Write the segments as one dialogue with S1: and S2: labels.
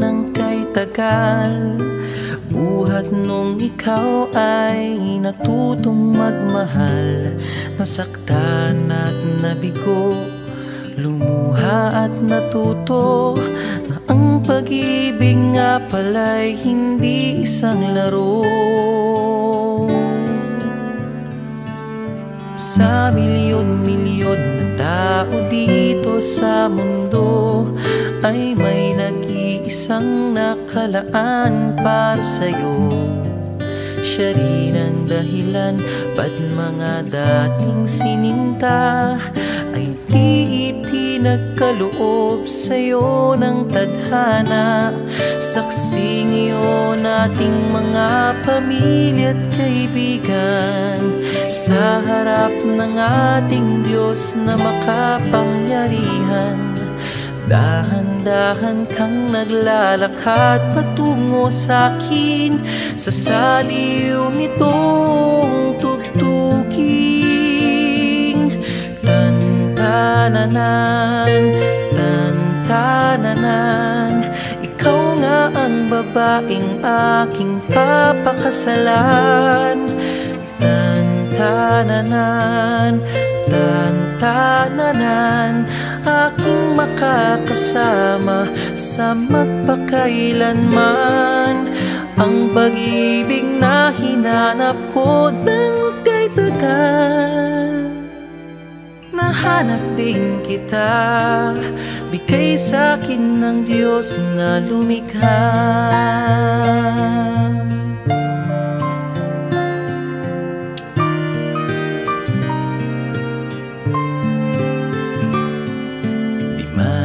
S1: ng kay tagal. Buhat nung ikaw ay natutong magmahal. Nasaktan at nabigo, lumuha at natuto na ang pag-ibig nga pala'y hindi isang laro. Sa milyon-milyon na tao dito sa mundo ay may nag-iisang nakalaan para sa'yo. Siya rin ang dahilan ba't mga dating sininta ay di ipinagkaloob sa'yo ng tadhana. Saksi ngayon ating mga pamilya at kaibigan sa harap ng ating Diyos na makapangyarihan. Dahan-dahan kang naglalakad patungo sa'kin sa saliw nitong tugtuging. Tantananan, tantananan, ikaw nga ang babaeng aking papakasalan. Tantananan, tantananan, aking makakasama sa magpakailanman. Ang pag-ibig na hinanap ko ng kay tagal. Nahanap din kita, bigay sa'kin ng Diyos na lumikha.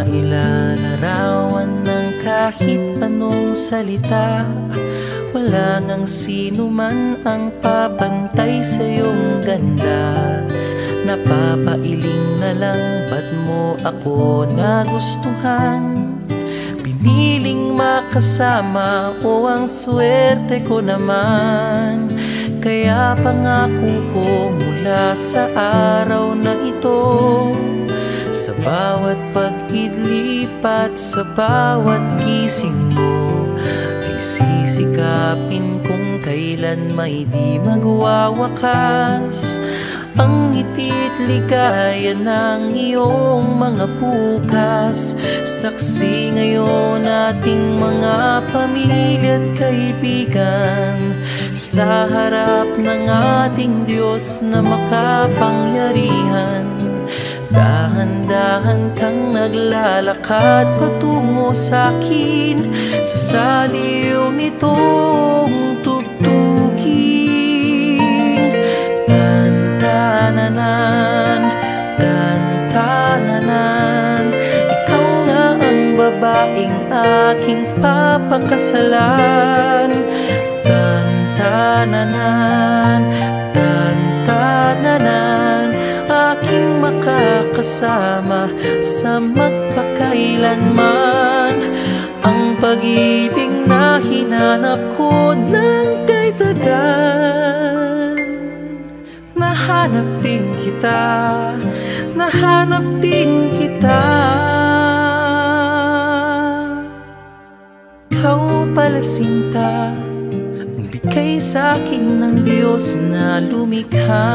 S1: Ilalarawan ng kahit anong salita. Wala ngang sino man ang papantay sa iyong ganda. Napapailing na lang, ba't mo ako nagustuhan? Piniling makasama o ang swerte ko naman. Kaya pangako ko mula sa araw na ito, sa bawat pag-idlip at sa bawat gising mo, ay sisikapin kung kailan may di magwawakas ang ngiti't ligaya ng iyong mga bukas. Saksi ngayon ating mga pamilya at kaibigan sa harap ng ating Diyos na makapangyarihan. Dahan-dahan kang naglalakad patungo sa'kin sa saliw nitong tugtuging. Tantananan, tantananan, ikaw nga ang babaeng aking papakasalan. Tantananan, tantananan, aking makakasama sa magpakailanman. Ang pag-ibig na hinanap ko ng kay tagal. Nahanap din kita, nahanap din kita. Ikaw pala sinta, ang bigay sa'kin ng Diyos na lumikha.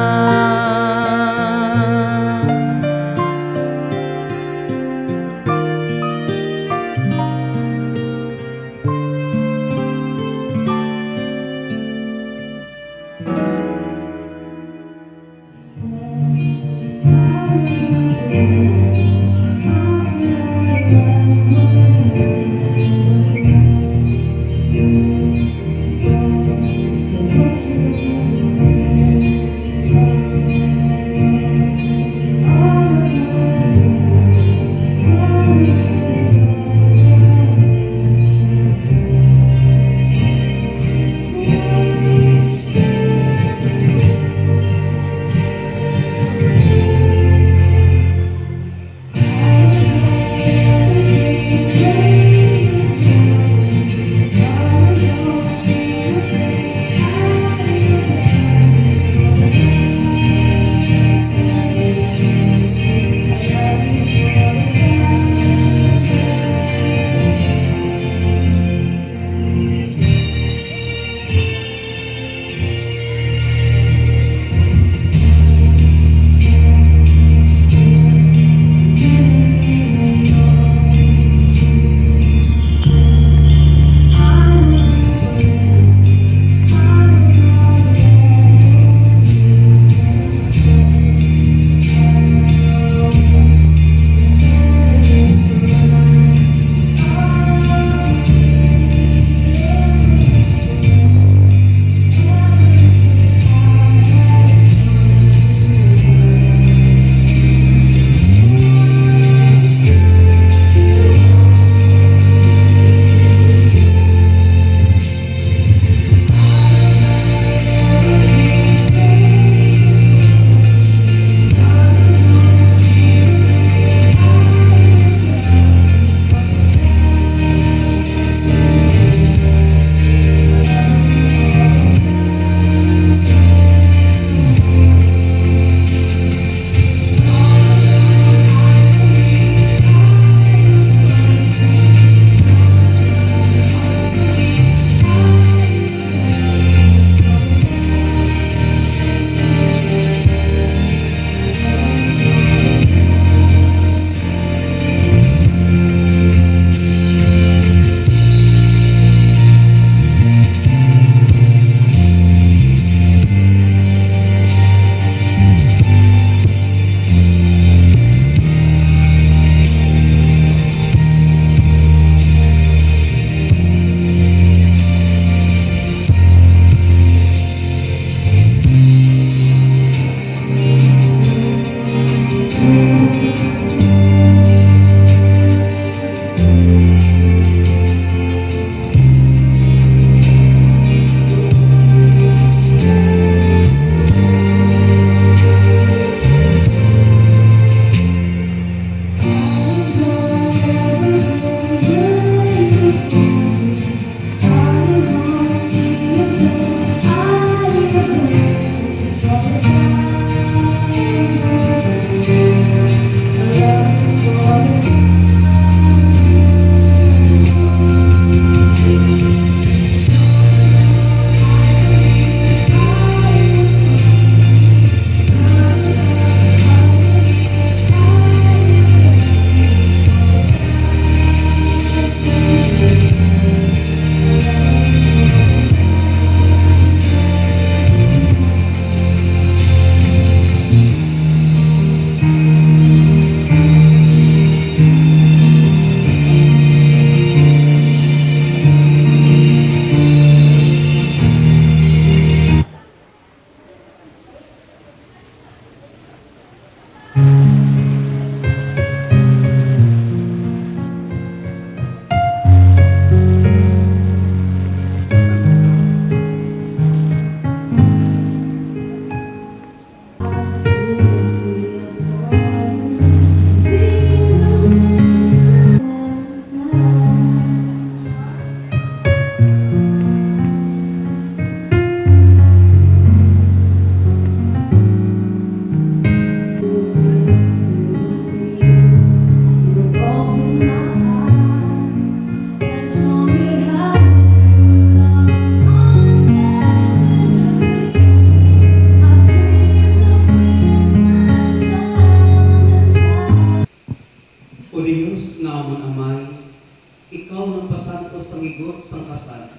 S2: santos sang igot sang kasal.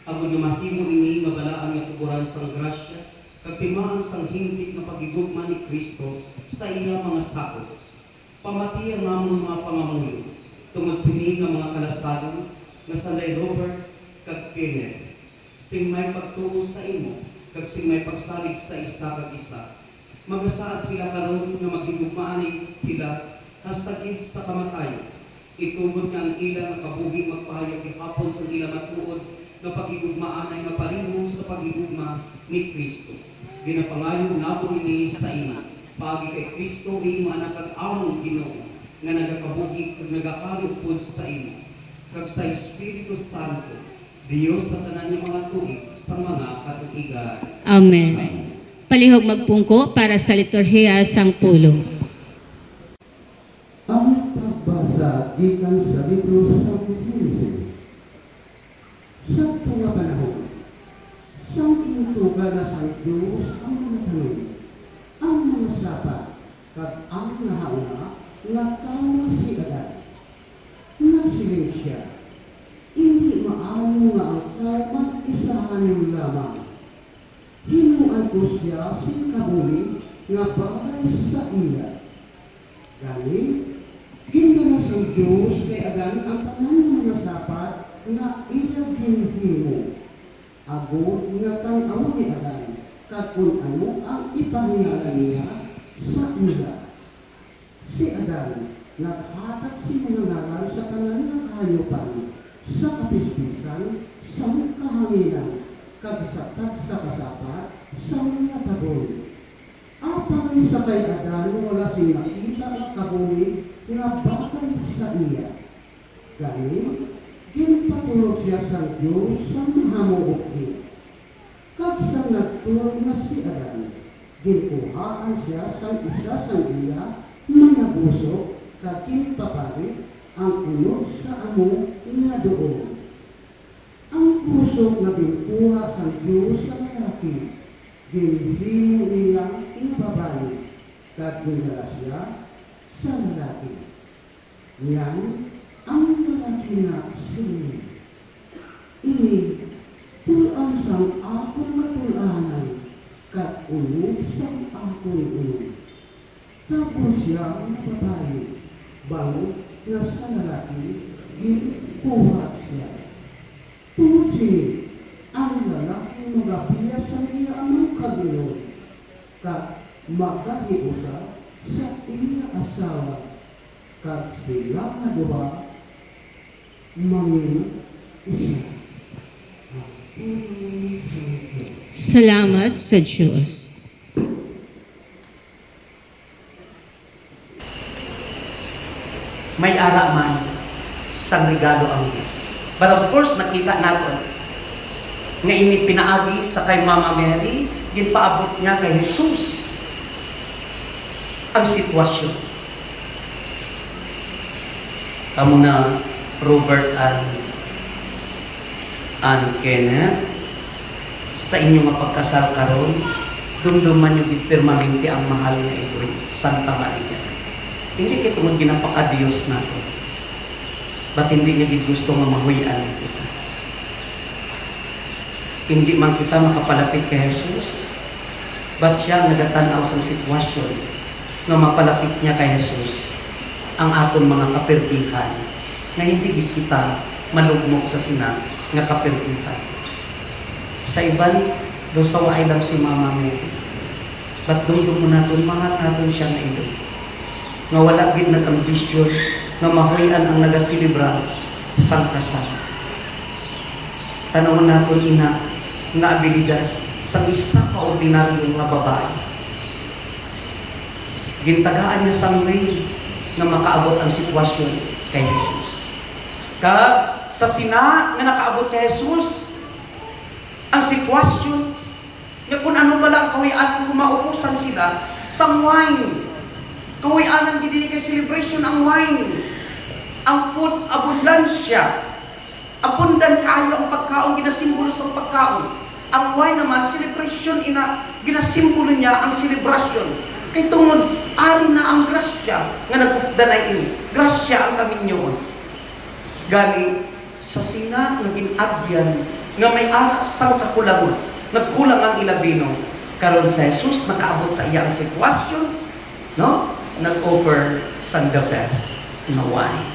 S2: Agud na mahimo ini mabalaan nga tuguran sang grasya kag timaan sang hingpit nga pagigugma ni Kristo sa iya mga sakop. Pamati ang among mga pangamuyo tungod sini nga mga kalasadon nga sanay Robert kag Kenneth. Sing may pagtuo sa imo kag sing may pagsalig sa isa kag isa. Magasaad sila karon nga magigugmaanay sila hastagid sa kamatayon. Itugod nga ang ilang kabuhing magpahayag gihapon sa ilang matuod nga pagigugmaan ay maparingo sa pagigugma ni Kristo. Ginapangayo nabo ini sa ina. Paagi kay Kristo imo anak kag among Ginoo nga nagakabuhi kag nagakayod pod sa imo. Kag sa Espiritu Santo, Dios sa tanan nga mga tuig sa mga katuigan.
S3: Amen. Palihog magpungko para sa liturhiya sang pulong.
S4: Ang pagbasa gikan sa libro sa Genesis. Sa mga panahon, siyang kinutugan na sa Diyos ang mga tanong, ang mga sapa, kag ang nahauna, nagtawa si Adan. Nagsiling siya, hindi maayo nga ang karmat isahan yung lamang. Hinuan ko siya si kabuli nga bagay sa iya. Gani, ginala sa Diyos kay Adan ang tanang mga sapat na iya ginhimo. Ago nga tanaw ni Adan, kag kung ano ang ipahinala niya sa iya. Si Adan, naghatag si mga ngalan sa tanan ng hayupan, sa kapispisan, sa kahanginan, kag sa kasapat, sa mga pagod. Apang sa kay Adan, wala sing nakita ang kabuhi nga bakay sa iya. Gani, ginpatulog siya sa Diyos sa mahamuok niya. Kag sa nagtulog na si Adan, ginkuhaan siya sa isa sa iya, managusok, kag ginpapalit ang unod sa amo nga doon. Ang pusok na ginkuha sa Diyos sa lalaki, ginhimo niya ang babae, kag ginala siya sa lalaki. Yan ang lalaki na suni. Ini tulang sang akong matulanan, kag unod sang akong unod. Tapos siya ang babae, bago na sa lalaki, ginkuha siya. Tungod sini, ang lalaki magabiya sa iya ang kaginoon, kag magahiusa sa iya asawa, kag sila nga duha mangin isa.
S3: Salamat sa Diyos.
S5: May ara man sang regalo ang Diyos. But of course, nakita natin nga ini pinaagi sa kay Mama Mary, ginpaabot niya kay Jesus ang sitwasyon. Kamu na Robert and Kenneth, sa inyong mapagkasal karon, dumduman yung permanente ang mahal na ito, Santa Maria. Hindi kita mong ginapaka-Diyos natin. Ba't hindi niya gusto nga mahuyan kita? Hindi man kita makapalapit kay Jesus, ba't siya nagatanaw sa sitwasyon na mapalapit niya kay Jesus ang aton mga kapirdihan na hindi kita malugmok sa sina nga kapirdihan. Sa iban, doon sa waay lang si Mama Mary. Ba't dumdum natin, mahal natin siya na ito. Nga wala gid nag-ambisyon nga mahuyan ang nagasilibra sang kasal. Tanawon naton ina nga abilidad sa isa ka ordinaryo nga babae. Gintagaan niya sang way nga makaabot ang sitwasyon kay Jesus. Kag sa sina nga nakaabot kay Jesus ang sitwasyon nga kung ano pala ang kawian kung maupusan sila sang wine. Kawianan din kay celebration ang wine. Ang food, abundansya. Abundan kayo ang pagkaon, ginasimbolo sa pagkaon. Ang wine naman, celebration, ginasimbolo niya ang celebration. Kay tungod, ari na ang grasya nga nagdanay ini. Grasya ang kaminyoon. Gani, sa sina nga ginagyan nga may aras sang kakulangon, nagkulang ang ilabino, karon sa Jesus nakaabot sa iyang sitwasyon, no? Nag-offer sang the best nga wine.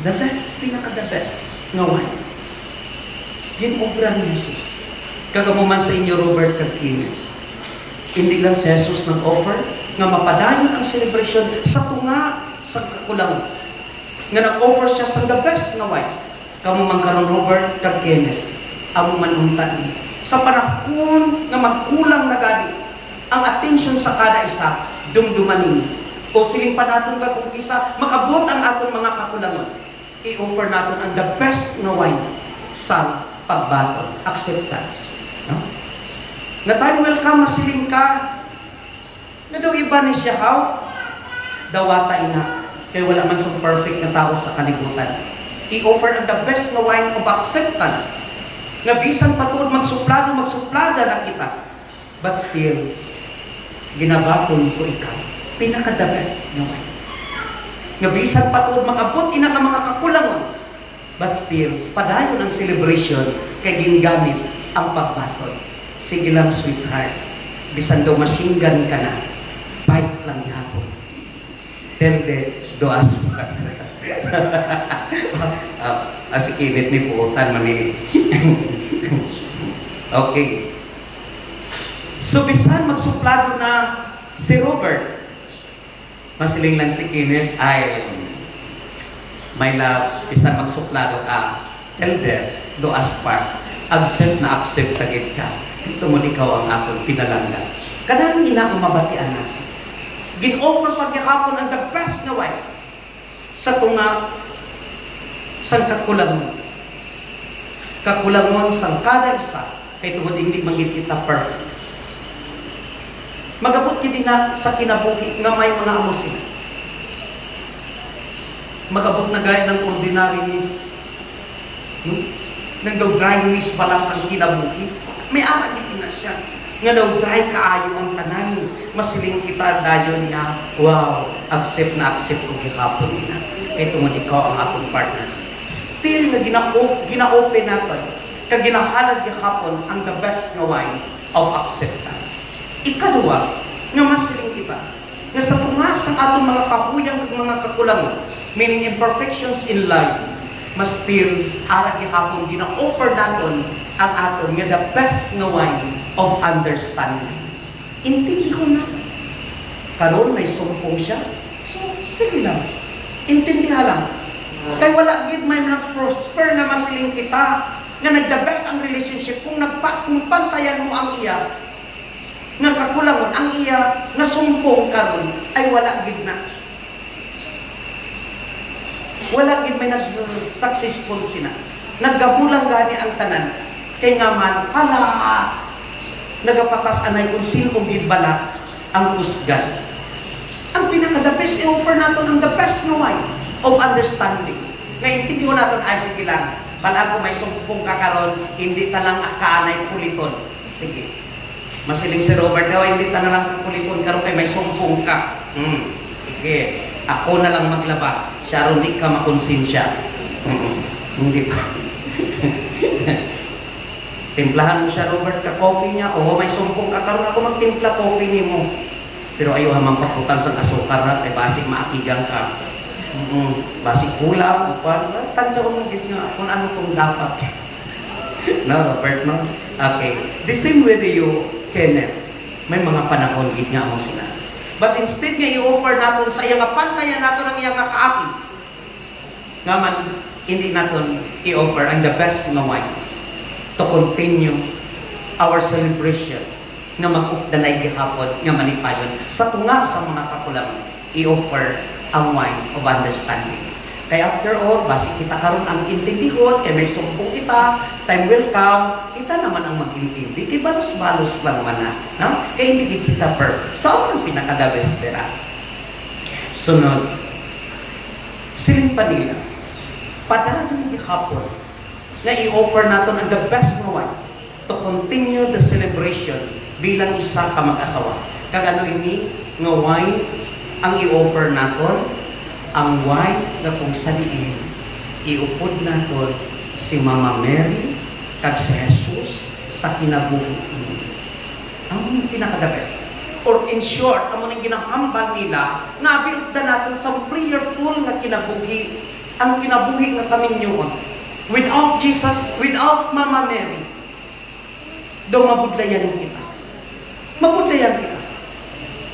S5: The best, pinaka-the best nga wine. Ginobra ni Jesus. Kagamuman sa inyo, Robert kag Kenneth. Hindi lang si Jesus nag-offer nga mapadayon ang celebration sa tunga sa kakulangan. Nga nag-offer siya sa the best nga wine. Kamu man karon, Robert kag Kenneth, amo man untan. Sa panahon nga magkulang na gani ang attention sa kada isa, dumdumanin. O siling pa natin ba kung isa makabot ang aton mga kakulangan. I-offer natin ang the best na wine sa pagbaton, acceptance. No? Na time will come, masiling ka, na daw iba ni siya, how? Dawata ina, kaya wala man sa perfect na tao sa kalibutan. I-offer ang the best na wine of acceptance, nga bisan patuod magsuplada na kita, but still, ginabaton ko ikaw, pinaka-the best na wine. Nga bisan patuod mag-abot ina ka mga kakulangon, but still, padayon ang celebration kay gingamit ang pagbaton. Sige lang, sweetheart. Bisan daw machine gun ka na, bites lang ihapon. Telde, doas mo ka. Si Kenneth ni puutan man eh. Okay. So, bisan magsuplado na si Robert, masiling lang si Kenneth, ay, my love, bisan magsuplado ka, Telde, doas pa. Accept na accept tagit ka. Ito mo ikaw ang akong pinalangga. Kanang ina ang mabatian natin. Gin-offer pagyakapon ang the best na wine sa tunga sang kakulangon. Kakulangon sang kada isa kay tungod hindi magkita perfect. Magabot gid na sa kinabuhi nga may mga amusin. Magabot na gaya ng ordinariness. Nang daw dryness balas ang kinabuhi. May ara gid na siya. Nga daw dry kaayo ang tanan. Masiling kita dayon nga, wow, accept na accept ko gihapon na. Ito mo ikaw ang akong partner. Still na gina-open natin. Kag ginahalad gihapon ang the best nga wine of acceptance. Ikaduwa, nga masiling kita. Nga sa tunga sa atong mga kahuyang ug mga kakulangon, meaning imperfections in life, mas still ara gihapon gina-offer naton ang aton nga the best nga wine of understanding. Intindi ko na. Karon may sumpong siya. So, sige lang. Intindiha lang. Kaya wala gid may nag-prosper nga masiling kita nga nag-the best ang relationship kung pantayan mo ang iya nga kakulangon ang iya nga sumpong karon ay wala gid na. Wala gid may nag-successful sina. Naggabulang gani ang tanan. Kay nga man, nagapatas anay kung sino kong gidbala ang kusgan. Ang pinaka-the best, i-offer natin ang the best na wine of understanding. Ngayon, hindi ko natin, ay sige lang, pala ko may sumpong kakaroon, hindi talang kaanay kuliton. Sige. Masiling si Robert daw, hindi ta na lang kakuliton, karoon kay may sumpong ka. Sige. Ako na lang maglaba. Siya ron, di ka makonsensya. Hindi pa. Timplahan mo siya, Robert, ka coffee niya. O may sumpong ka, karoon ako magtimpla coffee ni mo. Pero ayaw hamang paputan sa asukar na, kay basig maakigang ka. Basig kulang, upan. Tansya ko mong nga, kung ano kung dapat. No, Robert, no? Okay. The same way to you, Kenneth, may mga panahon, gid nga mo sila. But instead nga i-offer natin sa iyang pantayan natin ang iyang kaaki. Nga man, hindi natin i-offer ang the best na wine to continue our celebration nga mag-updanay gihapon nga manipayon sa tunga sa mga kakulang i-offer ang wine of understanding. Kaya after all, basi kita karon ang intindihon, kaya may sumpong kita, time will come, kita naman ang mag-intindi, kaya balos-balos lang man na, no? Kaya hindi kita perfect. So, ano ang pinaka-the-best nila? Sunod, siling pa nila, padayon gihapon na i-offer natin ang the best na wine to continue the celebration bilang isa ka mag-asawa. Kagano ini nga wine ang i-offer natin, ang wine na kung saliin iupod naton si Mama Mary kag si Jesus sa kinabuhi. Ang pinaka-the best. Or in short, amo ning ginahambal nila nga biugda naton sa prayerful nga kinabuhi, ang kinabuhi nga kaminyoon. Without Jesus, without Mama Mary, daw mabudlayan kita. Mabudlayan kita.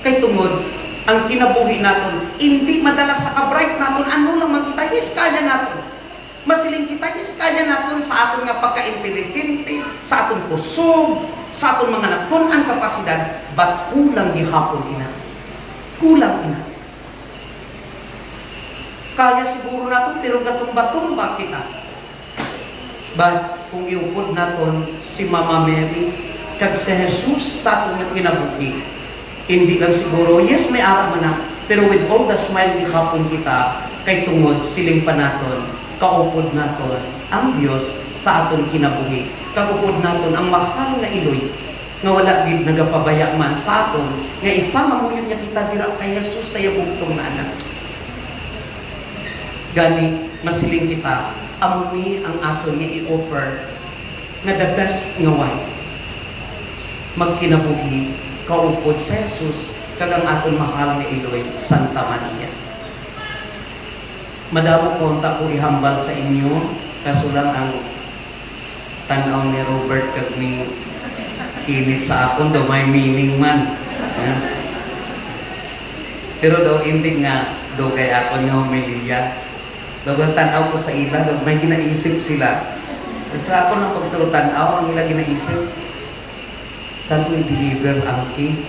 S5: Kay tungod, ang kinabuhi naton, hindi madala sa kabright naton, ano lang man kita, yes, kaya naton. Masiling kita, yes, kaya naton sa aton nga pagka-intelligente, sa aton kusog, sa aton mga natunan kapasidad, but kulang gihapon ina. Kulang ina. Kaya siguro naton, pero gatumba-tumba kita. But kung iupod naton si Mama Mary, kag si Jesus sa aton nga kinabuhi, hindi lang siguro, yes, may ara man na, pero with all the smile gihapon kita, kay tungod siling pa naton, kaupod naton ang Dios sa aton kinabuhi. Kaupod naton ang mahal nga iloy nga wala gid nagapabaya man sa aton nga ipamamuyon niya kita dira kay Jesus sa iyang nga anak. Gani masiling kita, amuni ang aton nga i-offer nga the best nga wife. Magkinabuhi kaupod sa Jesus kag ang aton mahal nga iloy, Santa Maria. Madamo ko unta ko ihambal sa inyo, kaso lang ang tanaw ni Robert kag ni init sa akon daw may meaning man. Pero daw hindi nga daw kay ako nga humiliya. Daw tanaw ko sa ila, daw may ginaisip sila. Sa ako ng pagtulotanaw ang ila ginaisip, saan ko i-deliver ang cake?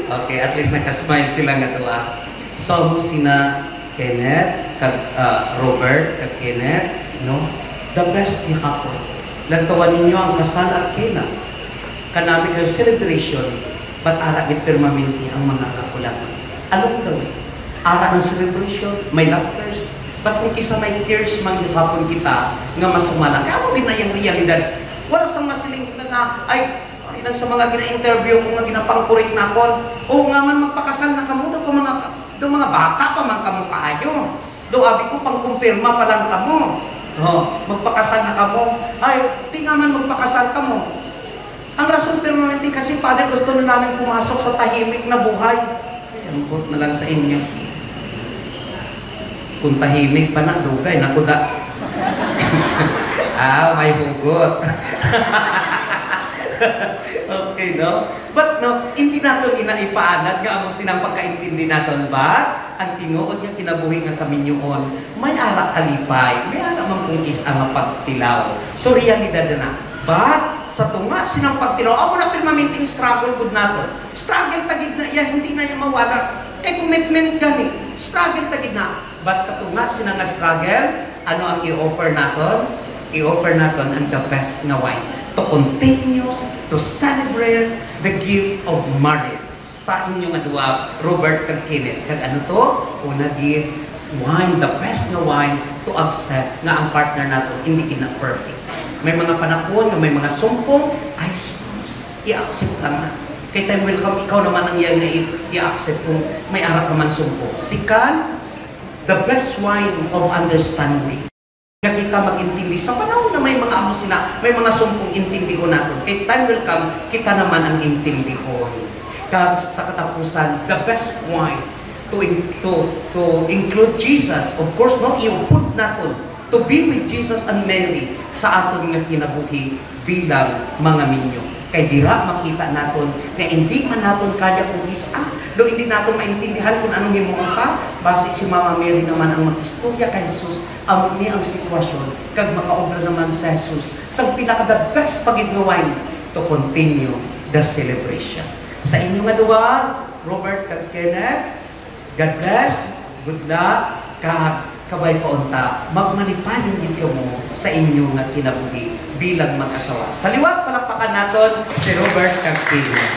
S5: Okay, at least nakasmile sila nga tuwa. So, sina Kenneth, kag Robert, kag Kenneth, no? The best ni hapon. Lantawan ninyo ang kasal at kina. Kanami kayo celebration, but ara gid permanente ang mga kakulangan. Anong gawin? Ara ng celebration, may laughters, but kung kisa may tears man hapon kita, nga masumala, kaya mo ginayang realidad. Wala sang masiling sila nga, ay, ilang sa mga gina-interview ko nga ginapangkurit na kon, o nga man magpakasal na kamo, do mga bata pa man kamo kaayo. Do abi ko pangkumpirma pa lang kamo. Magpakasal na kamo. Ay, di nga man magpakasal kamo. Ang rason permanente kasi, Father, gusto na namin pumasok sa tahimik na buhay. Ampot na lang sa inyo. Kung tahimik pa na, dugay, nakuda. May hugot. Okay, no? But no, hindi natin inaipaanad nga amo sinang pagkaintindi natin ba? Ang tinuod nga kinabuhi nga kami yun, may ara kalipay, may ara mang kungkis ang pagtilaw. So, realidad na. But, sa tunga, sinang pagtilaw, ako na permanenteng struggle good natin. Struggle tagid na iya, hindi na yung mawala. Kay commitment gani, struggle tagid na. But sa tunga, sinang struggle, ano ang i-offer natin? I-offer natin ang the best na wine. To continue to celebrate the gift of marriage. Sa inyong adwa, Robert kag Kenneth. Kag ano to? Una give wine, the best na wine to accept nga ang partner nato hindi ina perfect. May mga panahon nga may mga sumpong, ay sus, i-accept lang na. Kay time welcome, ikaw naman ang yan na i-accept kung may ara ka man sumpong. Sikan, the best wine of understanding. Kaya kita mag-intindi sa panahon na may mga amo sila, may mga sumpong intindihon natin. Kay time will come, kita naman ang intindihon. Kaya sa katapusan, the best wine to include Jesus, of course, no, iupod natin to be with Jesus and Mary sa aton nga kinabuhi bilang mga minyo. Kay dira makita naton na hindi man naton kaya kung isa, do hindi naton maintindihan kung anong himuon ka, base si Mama Mary naman ang mag-istorya kay Jesus, amo ni ang sitwasyon, kag makaobra naman sa Jesus sa pinaka-the best pagigawin to continue the celebration. Sa inyo nga duwa, Robert kag Kenneth, God bless, good luck, kag kabay paunta, magmanipanin din mo sa inyo nga kinabuhi bilang mag-asawa. Sa liwat, palakpakan natin si Robert kag Kenneth.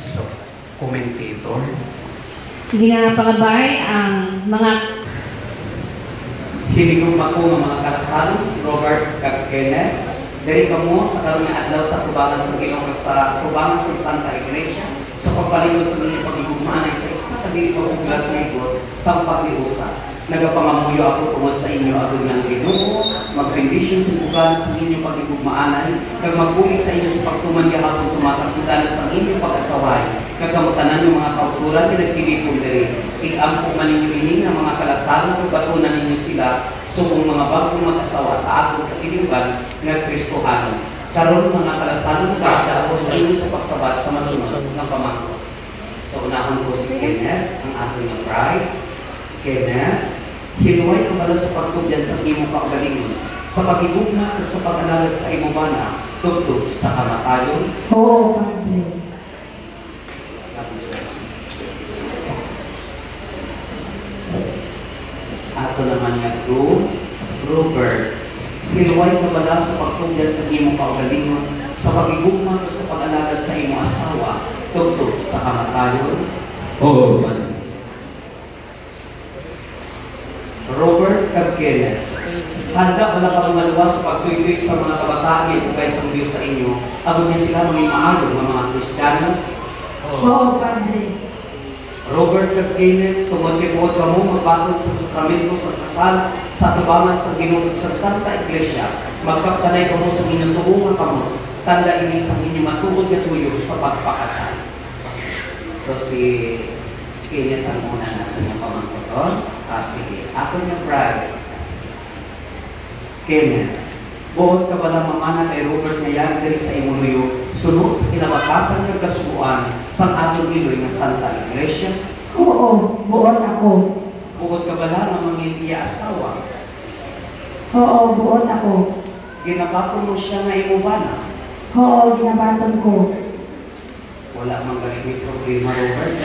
S5: So, commentator.
S3: Sige nga pakabay ang mga
S5: Hinigong ako ng mga kasal, Robert kag Kenneth. Dari ka mo sa karong adlaw sa tubangan sa Ginoo sa tubangan sa Santa Iglesia. sa pagpalingod sa inyong pagigugmaan ay sa isa kadili paguglas na ikot sa pag-iusa. Nagapangamuyo ako tungod sa inyo ato ng Ginoo, mag-bendition sa bugan sa inyong pagigugmaanay, kag magbulig sa inyo sa pagtuman gihapon sa matakutan sa inyong pag-asaway, kag kamutanan yung mga kauturan na nagpilipon diri. Ikampo man ninyo ini nga mga kalasaran kag batunan ninyo sila subong mga bagong mag-asawa sa atong katiliwan nga Kristohanon. Karon mga kalasaran nagdaako sa inyo sa pagsabat sa masunod nga pamangkot. So unahon ko si Kenneth, ang ating nga bride. Kenneth, hinuway ka bala sa pagtudyan sa imo kaugalingon, sa pagigugma at sa pag-alagad sa imo bana, tugtog sa kamatayon?
S6: Oo, Padre.
S5: Ato naman nga Robert, hinuway ka bala sa pagtudyan sa imo kaugalingon, sa pagigugma at sa pag-alagad sa imo asawa, tugtog sa kamatayon?
S7: Oo, Padre.
S5: Robert Kenneth, handa wala ka maluwas sa pagtuloy sa mga kabataan o kay sa Diyos sa inyo, abot niya sila maging maayos ng mga Kristiyanos?
S6: Oo, Padre.
S5: Robert Kenneth, tumatibuot ka mo magbatol sa sakramento sa kasal sa tubangan sa Ginoo sa Santa Iglesia, magkaptanay ka mo sa inyong tuungan ka mo, tanda ini sa inyong matuod na tuyo sa pagpakasal. So si Kenneth ang muna natin yung pamangkoton. Sige, ako niya bride. Kenneth, buod ka ba lang mamana kay Robert na yan diri sa Imuluyo, sunod sa kinabatasan ng kasubuan sa atong iloy ng Santa Iglesia?
S6: Oo, buod ako.
S5: Buod ka ba lang ang mga asawa?
S6: Oo, buod ako.
S5: Ginabato mo siya na imubana?
S6: Oo, ginabaton ko.
S5: Wala mang galing problema, Robert.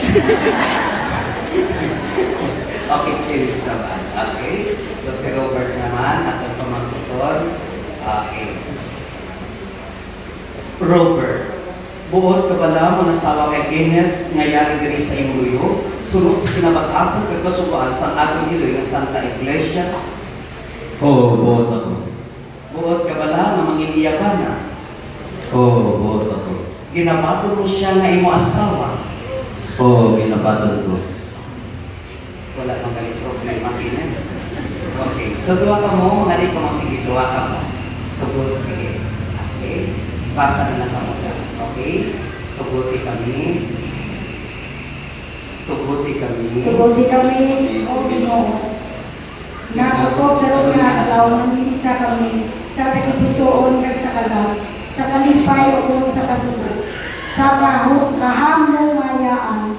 S5: Okay, cheers naman. Okay? So si Robert naman, atong pamangkuton. Okay. Robert, buod ka bala mga asawa kay Kenneth nga yari diri sa Imuluyo, sunod sa kinabatasan kag kasubuan sa atong iloy nga Santa Iglesia?
S7: Oo, buot ako.
S5: Buod ka bala nga manginiyaban na?
S7: Oo, buot ako.
S5: Ginabato mo siya nga imo asawa?
S7: Oo, ginapatol ko.
S5: Wala kang galing problema, Kenneth. Okay, so duwa ka mo, mga di ka mo, sige, duwa ka mo. Tugod, sige. Okay? Basa na lang ka mo dyan. Okay? Tuguti kami. Tuguti kami.
S6: Tuguti kami, o Ginoo. Nakuko, pero nakakalaw ng isa kami sa tagipusoon kag sa kalaw, sa kalipay o sa kasubo, sa kahamong mayaan,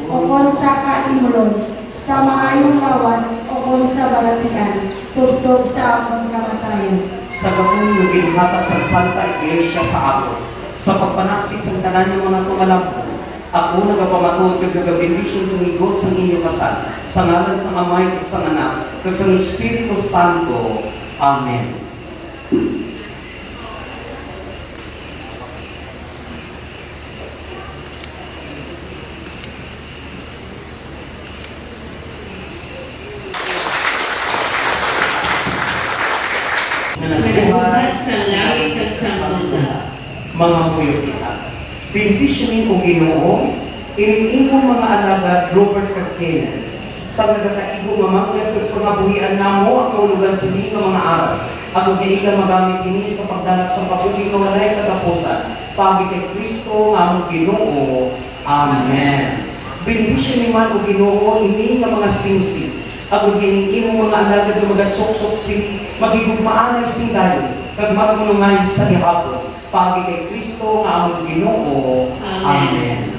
S6: o kon sa kaimulon, sa maayong lawas o kon sa balatian, tugtog sa among kamatayon.
S5: Sa gabong yung ginhatag sa Santa Iglesia sa ako, sa pagpanaksis ng tanan ng mga tumalampo, ako nagapamatuod yung nagabindisyon sa higot sa inyong kasal, sa ngalan sa Amay at sa Anak, at sa Espiritu Santo. Amen.
S3: Nagbuhat sa langit at sa mundo.
S5: Mga puyo kita. Bendisyonin kong Ginoo, ining-imong mga alagad Robert Kenneth, sa nagkakaigo mamanggat at pangabuhian namo ang kaulugan sa mga aras, at kung kailan magamit ini sa pagdalat sa pabuhi na walay katapusan, pagi kay Kristo nga among Ginoo. Amen. Bendisyonin man o Ginoo, ini nga mga singsing, at kung ining-imong mga alagad na magasoksok sing magigugmaan ay singdayo, kag magmulungay sa ihapon, pagi kay Kristo nga among Ginoo. Amen.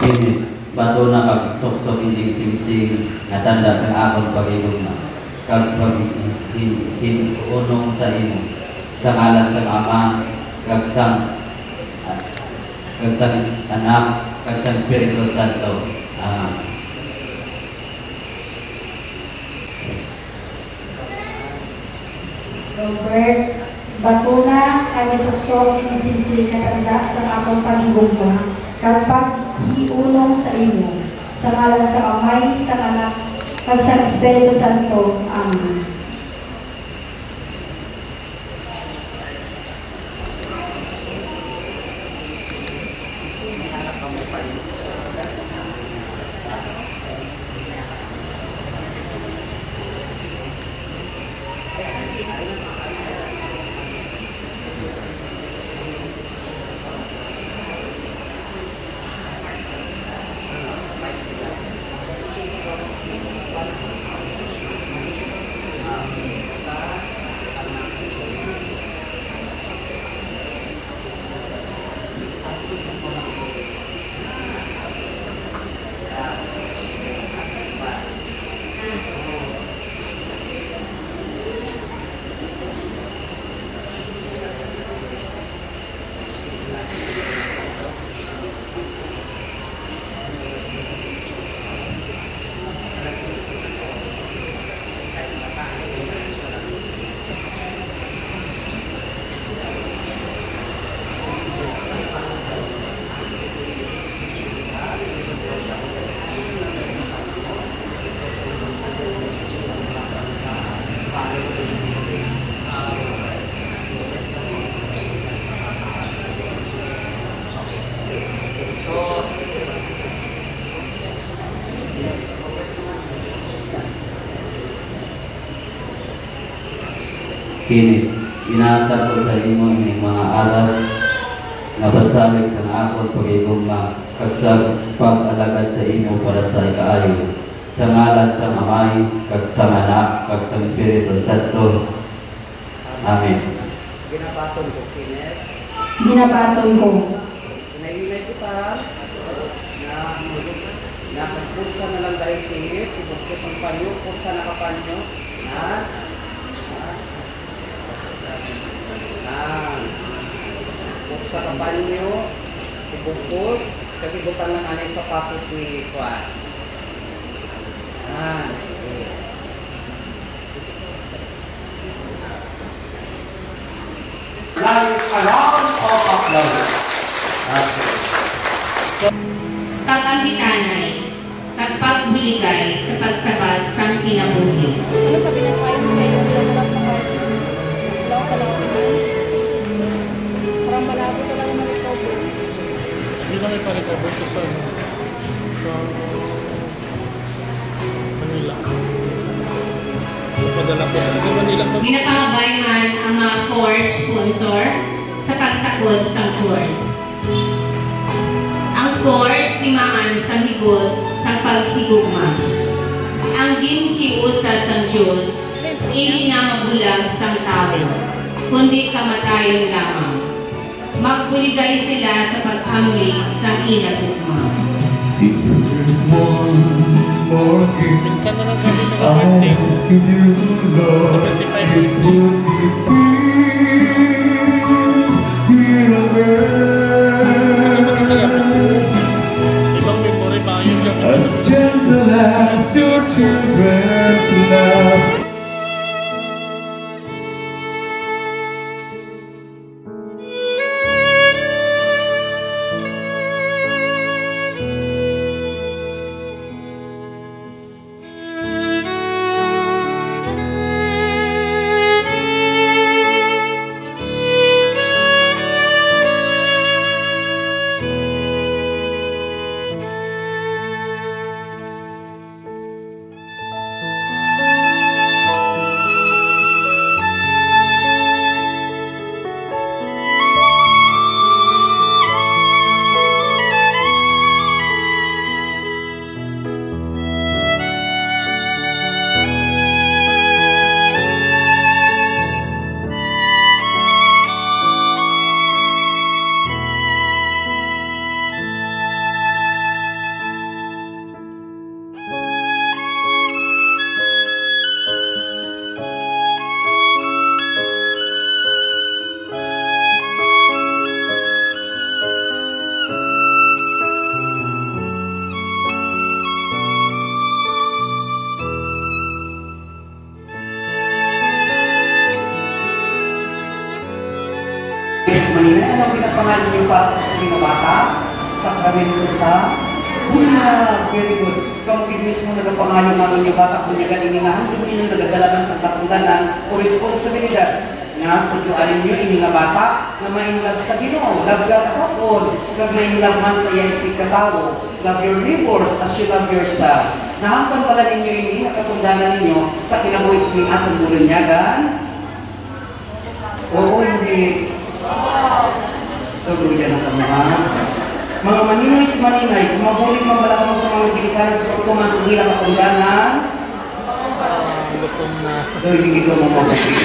S7: Kini, bato na kag sok-sok hindi sing-sing nga tanda sa akong pag-igugma. Kag pag-unong sa imo, sa ngalan sa Ama, kag sa Anak, kag sa Espiritu Santo.
S6: Robert, bato na kami suksok ni singsing na tanda sa akong pag-igugma, kag pag-iunong sa imo, sa ngalan sa Amay, sa Anak, kag sa Espiritu Santo. Amen.
S7: Kini, inaantar ko sa imo ining mga alas nga basalig sa akon pagigugma kag sa pag-alagad sa imo para sa ikaayo sa ngalan sa Amay kag sa Anak kag sa Espiritu Santo. Amen.
S5: Ginabaton ko, Kenneth.
S6: Ginabaton ko.
S5: Nailay ko ta na putsa na lang dahil Kenneth, ibukos ang panyo, putsa na kapanyo. Putsa kapanyo, ibukos, kagibutan lang anay sa pakit ni Juan. Like a round of applause.
S3: Pag-ambitanay, pagpagbuligay sa pagsabad sa kinabuhi.
S8: Ano sabi ng kain kayo? Daw ka lang. Parang malabo ka lang ma-recover.
S9: Hindi lang ipa-recover ko sa Manila. Padala ko sa Manila.
S3: Ginatabayman ang mga court sponsor sa pagtakod sa court. Ang court timaan sa higod sa paghigugma. Ang ginhiusa sa Diyos, hindi na mabulag sa tao, kundi kamatayon lamang. Magbuligay sila sa pag-amli sa hinatugma.
S1: There's one more gift
S9: Minsan na lang kami
S1: I
S9: nag-birthday.
S1: ask you, Lord, it would be peace here on earth,
S9: Ibang memory ba yun yung
S1: as gentle as your children's love.
S5: Manila, ano pinapangalan niyo para sa mga bata? Sakramento sa Very good. Kung mismo nagapangayo namin yung bata kung niya ganingahan, kung ninyo nagadalaman sa kapundanan o responsibilidad nga kuduanin nyo ini nga bata na mainlove sa Ginoo. Love God kapon, kag mainlove man sa iya si katawo. Love your neighbors as you love yourself. Nahampan pala ninyo ini nga kapundanan ninyo sa kinabuhis ni atong bulunyagan. Oo, hindi. Tuluyan ang kamahan. Mga maninays, mabulit mamala mo sa mga ginikanan sa pagkuman sa hilang kapundanan.
S9: Gutom na.
S5: Ito, hindi ko mamagapit.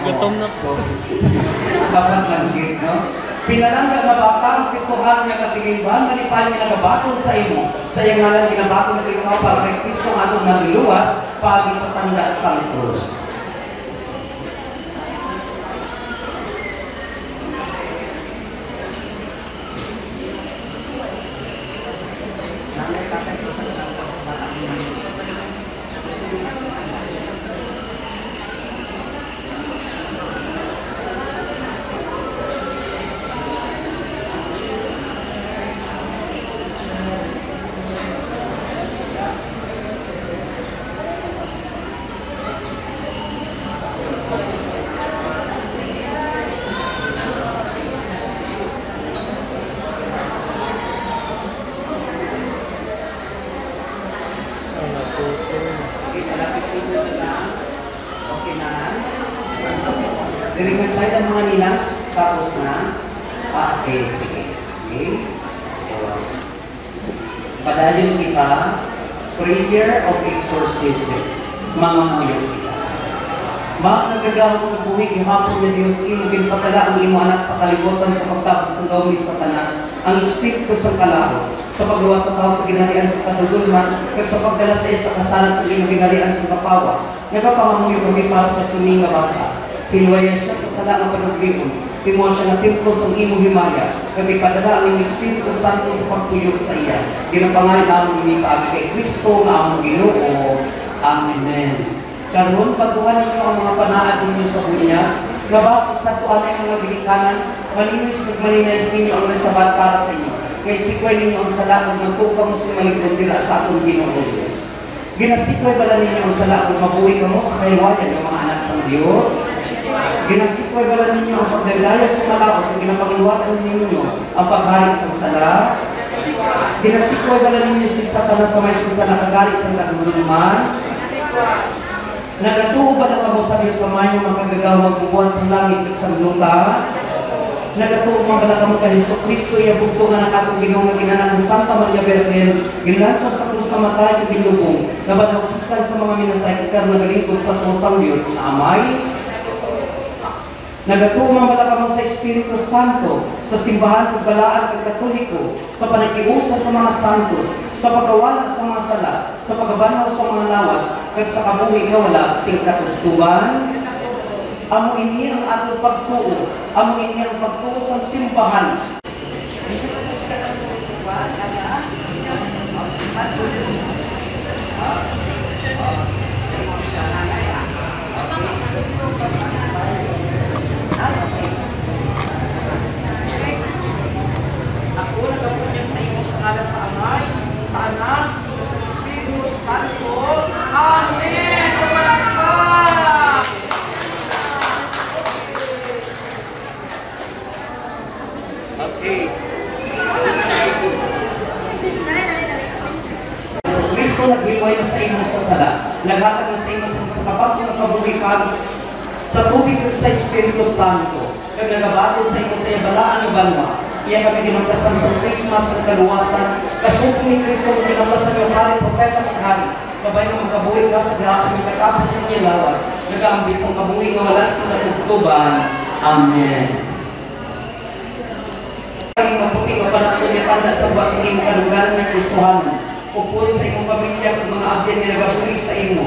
S9: Gutom na.
S5: Dapat langgit, no? Pinalangga na bata ang Kristohan niya katigimban, nalipahan niya nagabatol sa imo. Sa iyong ngalan ginabatol na ikaw para kay Kristo ang atong nagiluwas, pagi sa tanda sa krus. Diri-slide ang mga nilas, tapos na. Okay, sige. Okay? So, padalin kita, prayer of exorcism. Mga nguyong kita. Mga nagagawang ng buwig, yung hapon na Diyos, imugin patala ang imo anak sa kalibutan sa pagtapos sa gawin ni Satanas, ang espiritu sa kalaro, sa paggawa sa tao sa ginalian sa kadulunman, kag sa pagdala sa iya sa kasalan sa ginong ginalian sa kapawa. Nagapangamuyo kami para sa suning nga bata. Hinuwaya siya sa sala ng panagbion. Timuha siya na templo sa imong himaya. Kag ipadala ang Espiritu Santo sa pagtuyok sa iya. Ginapangay namin inipaagi kay Kristo nga among Ginoo. Amen. Karon pagkuhan ninyo ang mga panaad ninyo sa bunya, nga base sa tuan ang mga ginikanan, maninais ninyo ang nasabat para sa inyo. Kay sikway ninyo ang sala kung nagtupa mo si maligod dira sa atong Ginoo Diyos. Ginasikway bala ninyo ang sala kung mabuhay ka mo sa kaywayan ng mga anak sa Diyos. Ginasikway bala ninyo ang pagdalayo sa malawak kung ginapangluwatan ninyo ang paghari sa sala. Ginasikway bala ninyo si Satanas sa may sala kagalit sa kadulunman. Nagatuo ba na kamo sa Diyos sa mayo makagagawag bubuan sa langit at sa lupa? Nagatuo ba na kamo kay Hesus Kristo iya bugto nga nakatong Ginoo nga ginanan ng Santa Maria Virgen, ginlansang sa krus na matay at binubong, nabanawkitan sa mga minantay ikar nagalingkod sa kusang Diyos na Amay. Nagatuo ba na kamo sa Espiritu Santo, sa simbahan at balaan at katoliko, sa panakiusa sa mga santos, sa pagkawala sa mga sala, sa pagbanaw sa mga lawas, kag sa kabuhi nga wala sing katugtuban. Amo ini ang atong pagtuo, amo ini ang pagtuo sa simbahan. Ako nagapunyag sa imo sa ngalan sa Amay, sa Anak, sa Espiritu Santo. Amen! Kapalakpak! Okay. So, Kristo naghilway na sa imo sa sala. Naghatag na sa imo sa kapat ng kabuhikan sa tubig at sa Espiritu Santo. Kag nagabatol sa imo sa ibalaan ng banwa. Iya kami dinamdasan sa Christmas at kaluwasan. Kasuko ni Kristo ang dinamdasan yung hari, propeta at hari. Kabay na magkabuhi ka sa gahapon yung katapos sa inyo lawas. Nag-aambit sa kabuhi nga wala sa natugtuban. Amen. Ang mabuti nga panatong niya tanda sa buwas ng imo kalugaran ng Kristohan. Upon sa imong pamilya kung mga abyan na nagabuhi sa imo.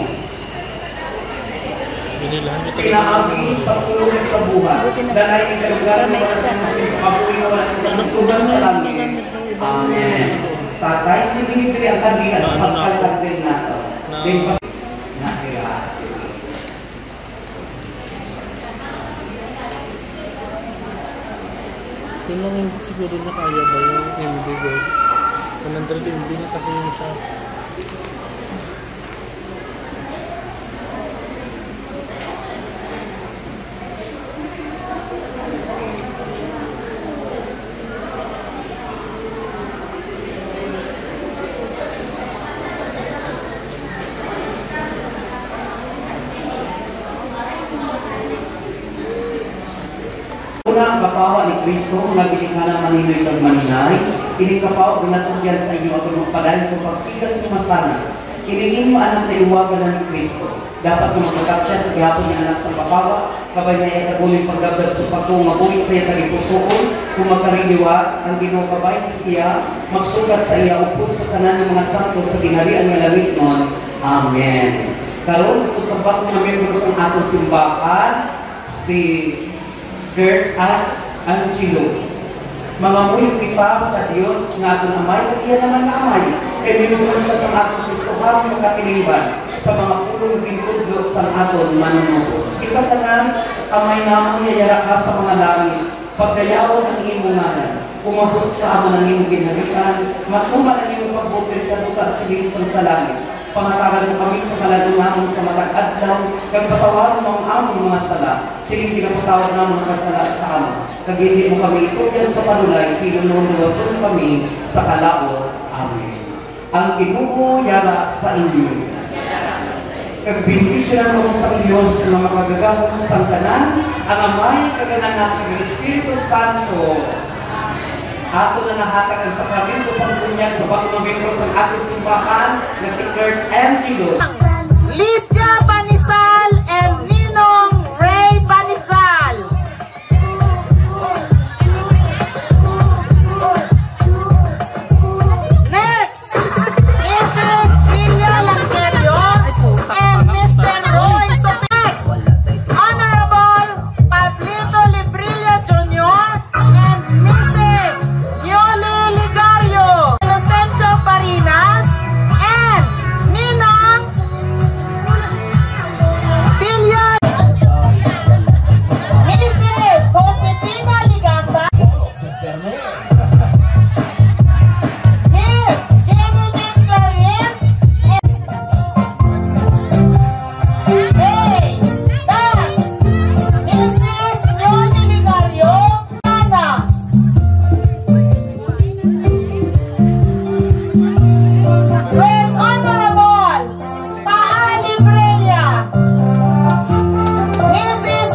S5: Pinaampi sa tulog at sa buhay. Dalay ng kalugaran na wala sa musim sa kabuhi na wala sa natugtuban sa langit. Amen. Tatay, sinigitri ang kandilas sa Pascal Candel nato. Din pa nakiras.
S9: Yun lang hindi siguro na kaya ba yung MD God? 100 MB na kasi yung siya.
S5: Una ang kapawa ni Kristo, nagbilikha ng maninoy kang maninay, ining kapawa ginatugyan sa inyo at magpadayon sa pagsigas ng masana. Kinilin mo anak na iwagan ni Kristo. Dapat na magkakat siya sa gihapon ni anak sa kapawa, kabay na ikaguling pagdabdab sa pagkong mabuhi sa iya tagipusoon, kung magkariliwa, ang Ginoo kabay siya, magsukat sa iya upod sa tanan ng mga santo sa ginharian ng langit nun. Amen. Karon upod sa batong na membros ng atong simbahan, si Kurt at Angelo. Mga muyong kita sa Diyos nga atong amay, at iya naman na amay. Kaya minunod siya sa atong Kristohan makatiliban sa mga pulong gintudlo sa aton manunubos. Kita tanan, amay namang yayara ka sa mga langit, pagdayawan ang iyong ngalan, umabot sa ama ng iyong ginharian, matuman ang iyong pagbutir sa duta silinson sa langit. Pangatagan mo kami sa kaladungan sa matag-adlaw, kagpatawaran mo ang among mga sala, siling pinapatawad na mga kasala sa ama. Kag hindi mo kami itugyan sa panulay, kinunuluwason kami sa kalao. Amen. Ang Ginoo yara sa inyo. Kag bendisyonan mo sa Diyos na makagagahon sa tanan, ang amay kagananan ng Espiritu Santo. Ato na nahatag ang sakramento sa bunyag sa bagong membro sa ating simbahan na si Kurt Angelo.
S10: Lydia Banisal and Ninong Ray Banisal. Next, Mrs. Celia Langerio and Mr. Roy Sopex. Honorable Pablito Librilla Jr. and Mrs. Yoli Ligario, Inocencio Parinas, and Ninong Billion, Mrs. Josefina Ligasa, Miss Jenny Clarin, Hey, Dax, Mrs. Yoli Ligario, Ana, with Honorable Paali Brella, Mrs.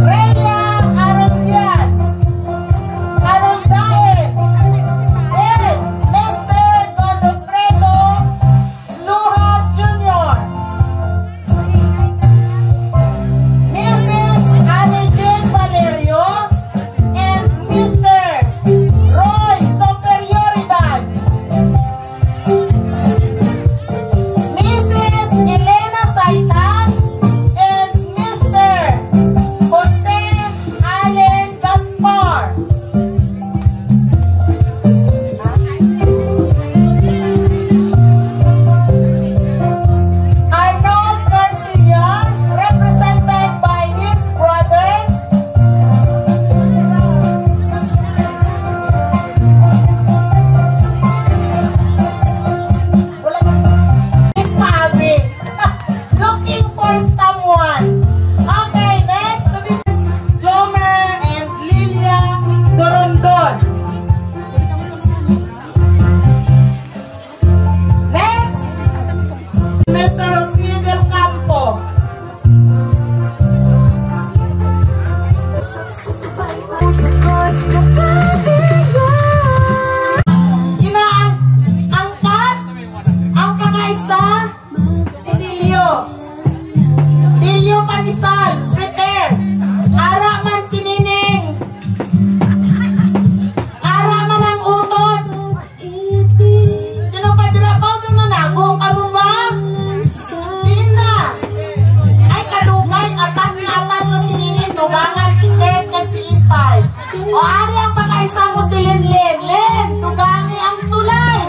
S10: Rhea Arondain, with Mr. Godofredo Luha Jr., Mrs. Annie Jane Valerio, and Mr. Roy Superioridad, Mrs. Elena Saitas, and Mr. Jose Allen Gaspar. Arnold Garcia, represented by his brother, Miss Mavi. Looking for someone. Okay, next to be Miss Jomer and Lilia Dorondon. Next, Mr. Jose Del Campo. Inaangkat ang pakaisa si Dilio Panisal, prepare. Ara man si Nining, ara man ang utot. Sino pa dira pa ito na nago ka mo ba? Tina, ay kadugay atat na si Nining, tugangan si Kurt kag si Isay. O ari ang pakaisa mo si Lenlen, tugangi ang tulay.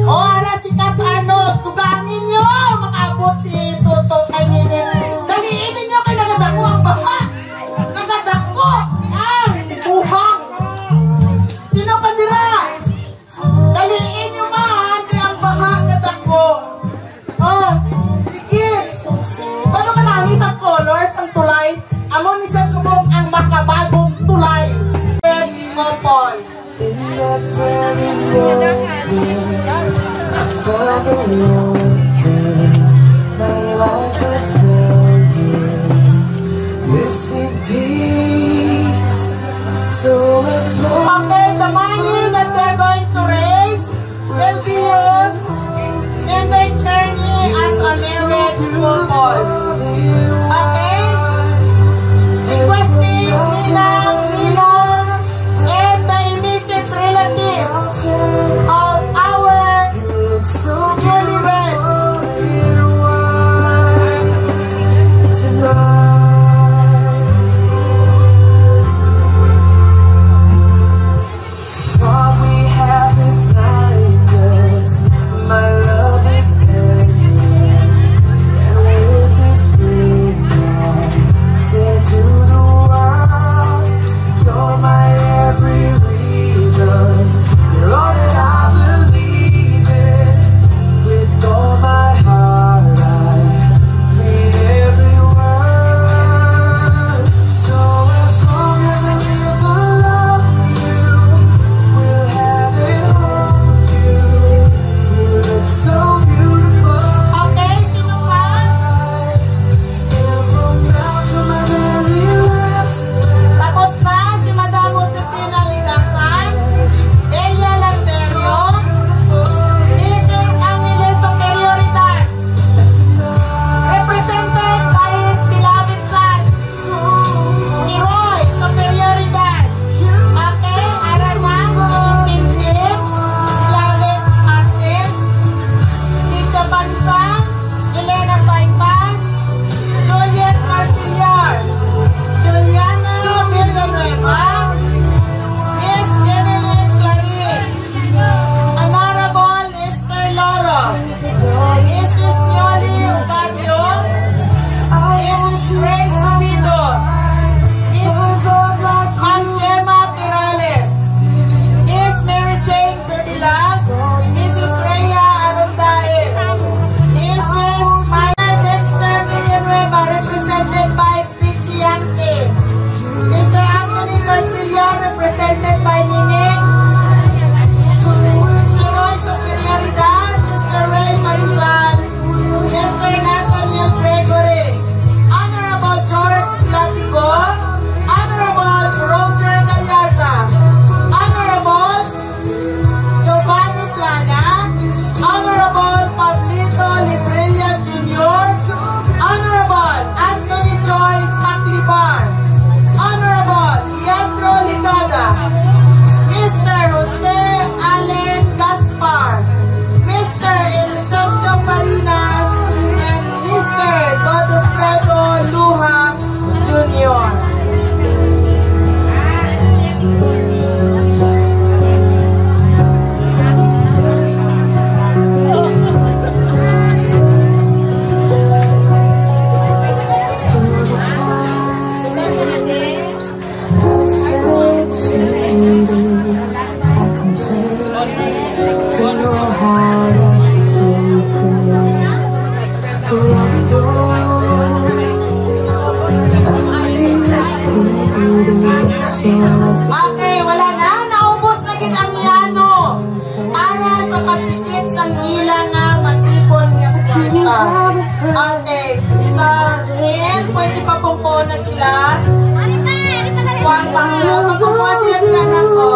S10: O ara si Cas Arnold, tugangin nyo, makaabot si Toto kay Nining. Daliin ninyo kay nagadako ang baka. Nagadako ang buhang. Sino pa dira? Daliin nyo subong ang makabagong tulay. And couple.
S1: In that very moment, I found the Lord. My life was found in peace. So as long
S10: Okay, the money that they're going to raise will be used in their journey as a married couple. Okay? Requesting Ninang, and the immediate relatives of our newlyweds.
S1: all we have is time, 'cause my love is endless. And with this ring, I say to the world, you're my every reason. You're all that I believe in. With all my heart, I mean every word. So as long as I live, I love you. We'll have it hold you. You look so beautiful.
S10: Okay, sino pa?
S1: And from now to my very last breath.
S10: Tapos na si Madam Josefina Ligasan, Elia Lanterio, Mrs. Angeles Superioridad, represented by his beloved son, si Roy Superioridad. Okay, Arana, si Chinchin, beloved cousin, Lidia Panisan, Elena Saitas, Juliet Garcillar, Juliana Villanueva, Miss Jeneline Clarin, Honorable Esther Loro, Mrs. Nioli Ucadio, Mrs. Grace Ubido, Mrs. Ma'am Gemma Pirales, Miss Mary Jane Dudilag, Mrs. Rhea Arondael, Mrs. Maya Dexter Villanueva, represented by Pichiante, Mr. Anthony Garcia, represented by Nining, Mr. Roy Superioridad, Mr. Ray Marizal, Mr. Nathaniel Gregory, Honorable George Latigo, Honorable Roger Galiaza, Honorable Giovanni Plana, Honorable Pablito Librilla Jr., Honorable Anthony Joy Maclibar, Honorable Leandro Ligada, Mr. Jose Allen Gaspar, Mr. Inocencio Farinas, and Mr. Godofredo Luha Jr. Okay, wala na. Naubos na gid ang yano. Para sa pagtikit sang ilang nga matipon nga planta. Okay, sa Neil, pwede pa pumpo na sila. Pagpumpuan sila tinanak ko.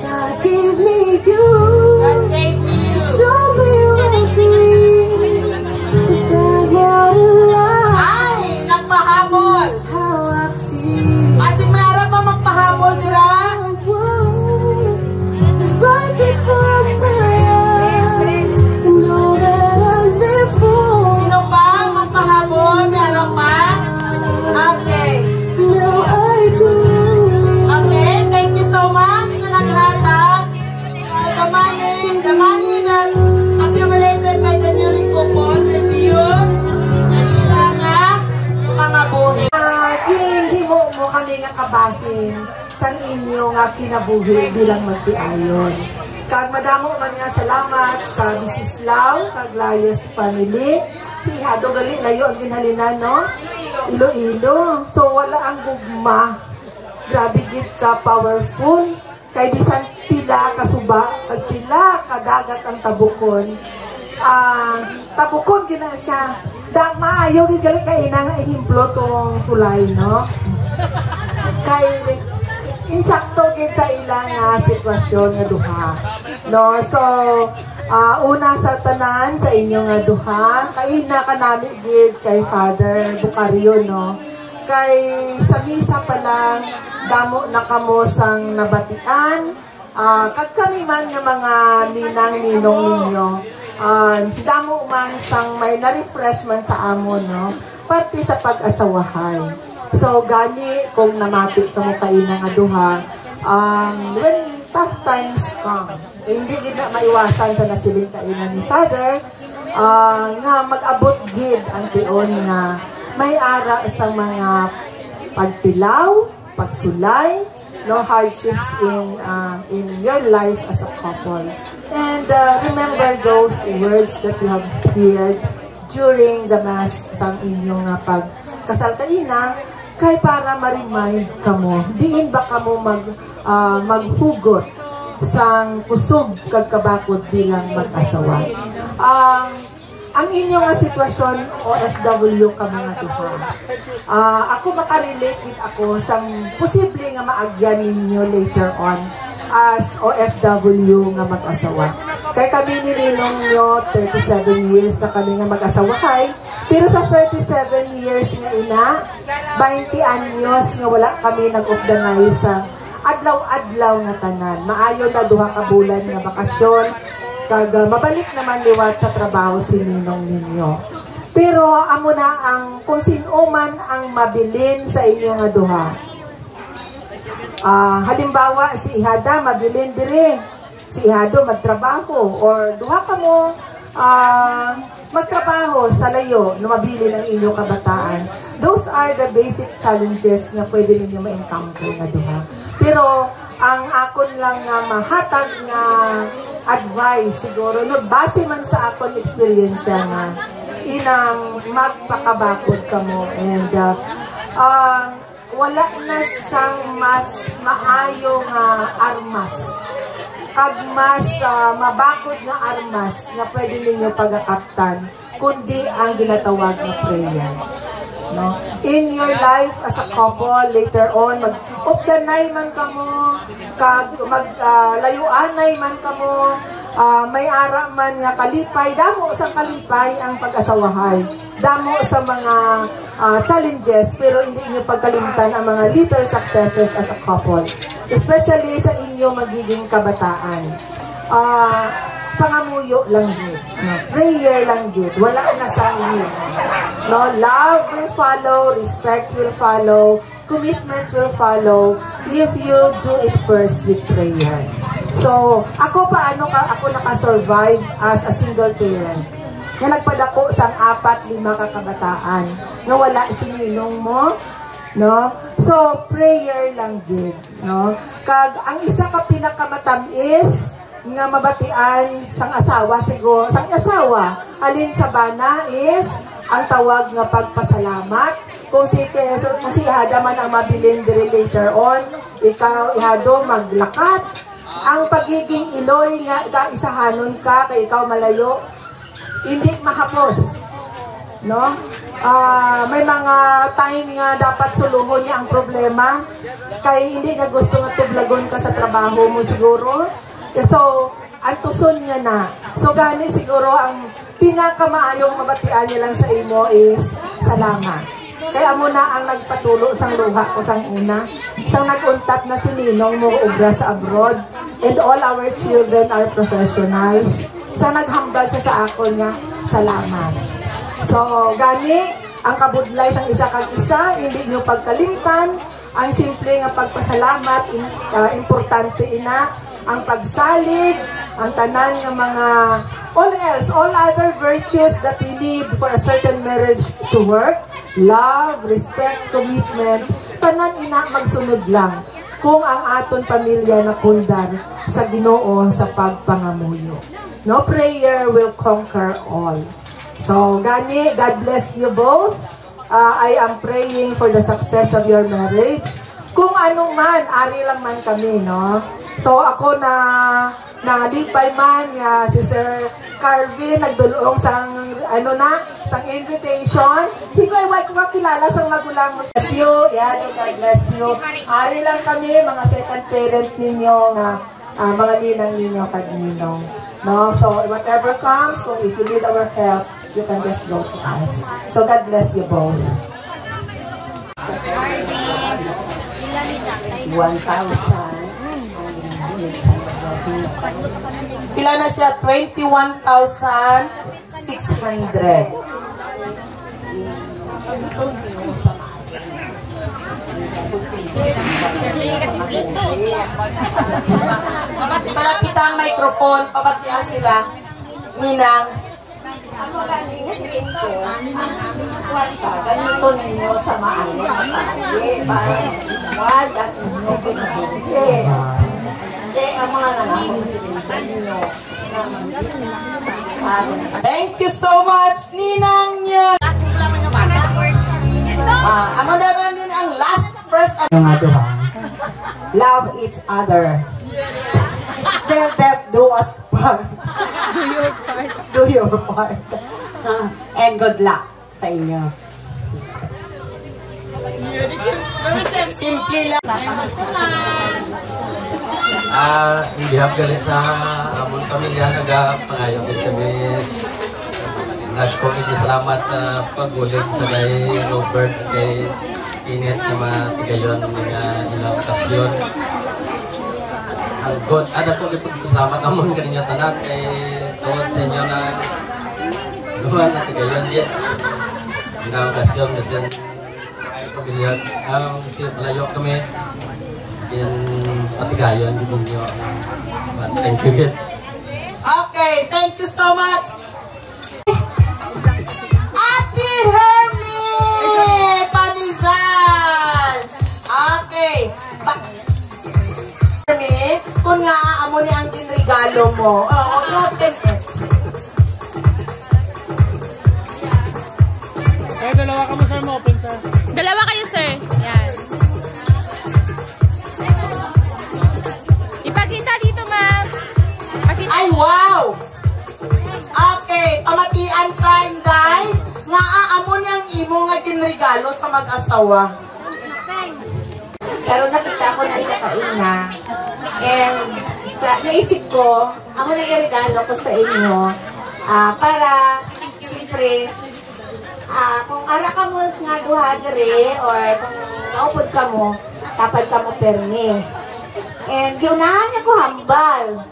S1: God gave me you.
S10: God gave me you.
S1: Show me what to read. That's what I love.
S10: Ay, nagpahabol.
S1: How I feel.
S10: Asing may harap pa magpahabol, dira.
S1: It's right before my eyes. And all that I live for.
S10: Sino pa magpahabol? May harap pa? Okay.
S1: Now I do.
S10: Okay, thank you so much sa naghatag. So, the money that accumulated by the newly couple will be used sa ilang mga buhi.
S11: Gihimo mo kami nga kabahin sa inyo nga kinabuhi bilang magtiayon. Kag madamo man nga salamat sa Bisislaw, kag Layas family. Si Hado gali layo ang ginhalinan, no? Iloilo. So wala ang gugma. Grabe gid ka powerful. Kay bisan pila kasuba, kag pila kadagat ang tabukon. Tabukon gina siya. Da maayo gid gali kay ina nga ihimplo tong tulay, no? Kay insakto gid sa ilang sitwasyon nga duha. No, so una sa tanan sa inyo nga duha, kay na kanami gid kay Father Bucario, no. Kay sa misa pa lang damo na kamo sang nabatian, kag kami man nga mga ninang-ninong ninyo, damo man sang may na-refresh man sa amon, no, parte sa pag-asawahay. So gani kung namati kamo kaina nga duha, when tough times come, hindi gid na maiwasan sa nasiling kainan ni Father, nga mag-abot gid ang tion nga may ara sa mga pagtilaw, pagsulay, no hardships in your life as a couple. And remember those words that you have heard during the Mass sa inyong pagkasal kaina, kay para ma-remind kamo, diin ba kamo maghugot sang kusog kag kabakod bilang mag-asawa. Ang inyong sitwasyon, OFW ka mga duha. Ako makarelate din ako sang posible nga maagyan ninyo later on as OFW nga mag-asawa. Kaya kami ninilong nyo, 37 years na kami nga mag-asawahay, pero sa 37 years nga ina, 20 anyos nga wala kami nag-updanay sa adlaw-adlaw nga tanan. Maayo na duha ka bulan nga bakasyon, kag mabalik naman liwat sa trabaho si ninong ninyo. Pero amo na ang kung sino man ang mabilin sa inyo nga duha. Halimbawa si Ihada mabilin dire. Si Ihado magtrabaho or duha ka mo magtrabaho sa layo na mabilin ang inyong kabataan. Those are the basic challenges nga pwede ninyo ma-encounter nga duha. Pero ang akon lang nga mahatag nga advice siguro, no, base man sa akon experience nga inang magpakabakod kamo and wala na sang mas maayo nga armas kag mas mabakod nga armas nga pwede ninyo pagakaptan kundi ang ginatawag na prayer. No? In your life as a couple, later on, mag-updanay man kamo, layuanay man kamo, may ara man nga kalipay, damo sa kalipay ang pag-asawahay. Damo sa mga challenges, pero hindi inyo pagkalimtan ang mga little successes as a couple. Especially sa inyo magiging kabataan. Pangamuyo lang gid. Prayer lang gid. Wala na sa inyo. No, love will follow, respect will follow, commitment will follow if you do it first with prayer. So, ako ako naka-survive as a single parent. Nga nagpadako sang 4-5 kakabataan. Nga wala sininong mo, no? So, prayer lang gid, no? Kag ang isa ka pinakamatamis nga mabatian sang asawa siguro, sang asawa alin sa bana is ang tawag nga pagpasalamat. Kung si Ihada man ang mabilin dire later on, ikaw Ihado maglakat. Ang pagiging iloy nga isahanon ka kay ikaw malayo, hindi mahapos, no? May mga time nga dapat suluhon niya ang problema kay hindi nga gusto nga tublagon ka sa trabaho mo siguro. So, antuson niya na. So, gani siguro ang pinakamaayong mabatian niya lang sa imo is salamat. Kaya mo na ang nagpatulo sang luha ko sang una. Sang naguntat na si Ninong mo obra sa abroad. And all our children are professionals. Sang naghambal siya sa ako niya, salamat. So, gani, ang kabudlay sang isa kag isa, hindi nyo pagkalimtan. Ang simple nga pagpasalamat, importante ina. Ang pagsalig, ang tanan ng mga all other virtues that we need for a certain marriage to work, love, respect, commitment, tanan ina magsunod lang kung ang aton pamilya na pundar sa Ginoo sa pagpangamuyo. No, prayer will conquer all. So, gani, God bless you both. I am praying for the success of your marriage. Kung ano man, ari lang man kami, no? So ako nalipay man nga si Sir Carvin nagdulong sang sang invitation. Hindi ko kilala sang magulang mo. Bless you. Yeah, God bless you. Ari lang kami, mga second parent ninyo nga mga ninang ninyo kag ninong. No? So whatever comes, so if you need our help, you can just go to us. So God bless you both. 1,000.
S10: Pila na siya? 21,600. Malapit ang microphone, papatian sila. Ninang.
S11: Ganito ninyo sa maano na tayo. Parang wad at ninyo pinabigay. Ang mga nangamang silinsan ninyo.
S10: Thank you so much, Ninang niya. Amo na rin din ang last first.
S11: Love each other. Till death do us part.
S8: Do your part.
S11: Do your part. And good luck sa inyo.
S10: Simple lang.
S12: Hindi galit sa among pamilya nagapangayo kami nagkongit salamat sa pagulig sa kay Robert at kay Init na matigayon mga ilang okasyon. Ang God, ko salamat naman kaninyo tanan kay tungod sa inyo na luhan na tigayon din. Ilang okasyon na siya pamilya layo kami in patigayon ninyo. Thank you again.
S10: Okay, thank you so much. Ate Hermie Panizan. Okay. Hermie, kung nga amo ni ang ginregalo mo. I-open it.
S9: Dalawa ka mo sir mo, open sir.
S8: Dalawa kayo, sir. Yan. Ipakita dito, ma'am.
S10: Ay, wow! Okay, pamatian time, guys. Nga aamo niyang imo nga ginregalo sa mag-asawa.
S13: Pero nakita ko na siya kaina. And naisip ko, ako na i-regalo ko sa inyo para, siyempre, kung ara ka mo nga duhagre or kung naupod ka mo, tapad ka mo permi. And giunahan niya ko hambal.